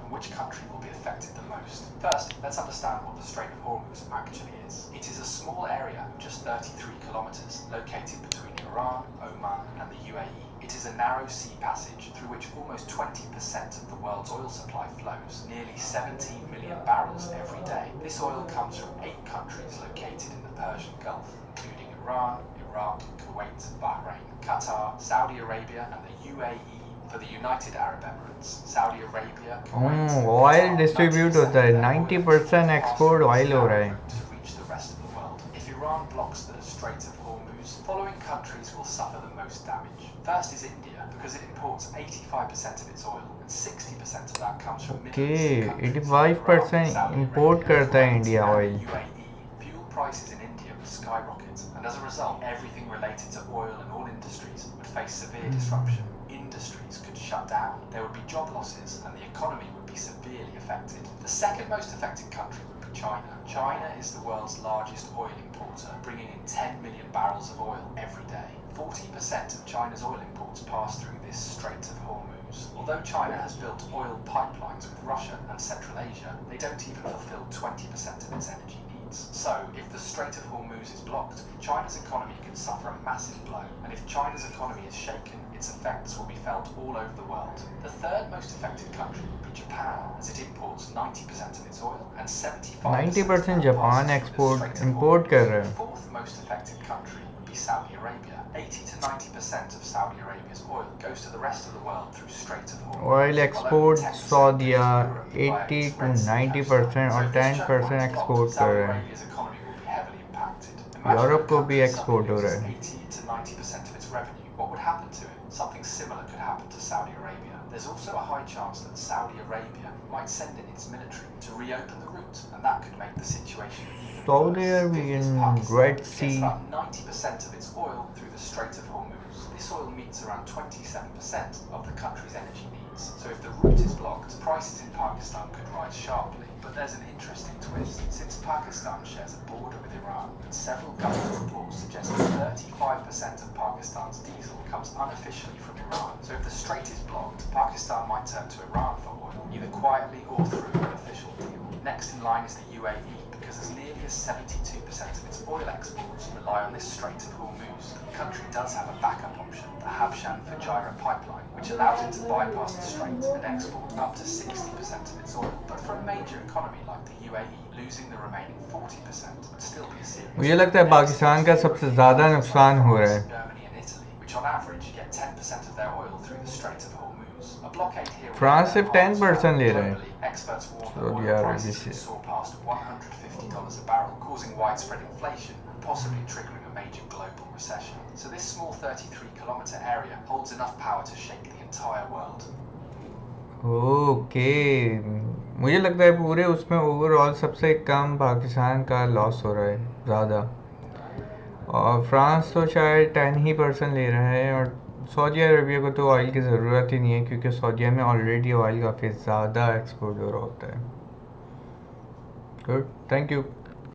and which country will be affected the most. First, let's understand what the Strait of Hormuz actually is. It is a small area of just 33 kilometers located between Iran, Oman, and the UAE. It is a narrow sea passage through which almost 20% of the world's oil supply flows, nearly 17 million barrels every day. This oil comes from 8 countries located in the Persian Gulf, including Iran, Iraq, Kuwait, Bahrain, Qatar, Saudi Arabia, and the UAE. For the United Arab Emirates, Saudi Arabia, Kuwait, oil Qatar, distribute होता है, 90% export oil हो रहा है. to reach the rest of the world. If Iran blocks the Strait of Hormuz, following countries will suffer the most damage. First is India, because it imports 85% of its oil, and 60% of that comes from Middle Eastern countries. 85% import करता है India oil. UAE, fuel prices in India will skyrocket, and as a result, everything related to oil and all industries would face severe disruption. Industries could shut down, there would be job losses, and the economy would be severely affected. The second most affected country would be China. China is the world's largest oil importer, bringing in 10 million barrels of oil every day. 40% of China's oil imports pass through this Strait of Hormuz. Although China has built oil pipelines with Russia and Central Asia, they don't even fulfill 20% of its energy needs. So, if the Strait of Hormuz is blocked, China's economy can suffer a massive blow. And if China's economy is shaken, its effects will be felt all over the world. The third most affected country would be Japan, as it imports 90% of its oil and 75% 90% Japan export import कर रहा The है. fourth most affected country would be Saudi Arabia. 80 to 90% of Saudi Arabia's oil goes to the rest of the world through Strait of Hormuz. Oil export Saudi 80 to 90% और So if this 10% chokepoint is export blocked, कर Saudi रहा है. Arabia's economy will be heavily impacted. Imagine Europe a को भी country export हो suddenly रहा loses है. 80 to 90% of its revenue. What would happen to it? Something similar could happen to Saudi Arabia. There's also a high chance that Saudi Arabia might send in its military to reopen the route, and that could make the situation even Saudi worse. Arabia Fifth is in Pakistan, Red which Sea. gets about 90% of its oil through the Strait of Hormuz. This oil meets around 27% of the country's energy needs. So if the route is blocked, prices in Pakistan could rise sharply. But there's an interesting twist. Since Pakistan shares a border with Iran, and several government reports suggest that 35% of Pakistan's diesel comes unofficially from Iran. So if the strait is blocked, Pakistan might turn to Iran for oil, either quietly or through an official deal. Next in line is the UAE, because as nearly as 72% of its oil exports rely on this Strait of Hormuz, the country does have a backup option, the Habshan Fujairah pipeline, which allows it to bypass the strait and export up to 60% of its oil. But for a major economy like the UAE, losing the remaining 40% would still be a serious. मुझे लगता है पाकिस्तान का सबसे ज़्यादा नुकसान हो रहा है. Germany and Italy, which on average get 10% of their oil through the Strait of Hormuz. A blockade here would France have सिर्फ harm as 10% ले well. रहा है. Globally, experts warn that Saudi oil Arabia prices से. could soar past $150 a barrel, causing widespread inflation and possibly triggering a major global recession. So this small 33-kilometer area holds enough power to shake the entire world. Okay, मुझे लगता है पूरे उसमें overall सबसे कम पाकिस्तान का loss हो रहा है ज़्यादा, और फ्रांस तो शायद 10% ले रहा है, और सऊदी अरबिया को तो ऑयल की ज़रूरत ही नहीं है क्योंकि सऊदीया में ऑलरेडी ऑयल काफ़ी ज़्यादा एक्सपोर्ट हो रहा होता है. Good, thank you.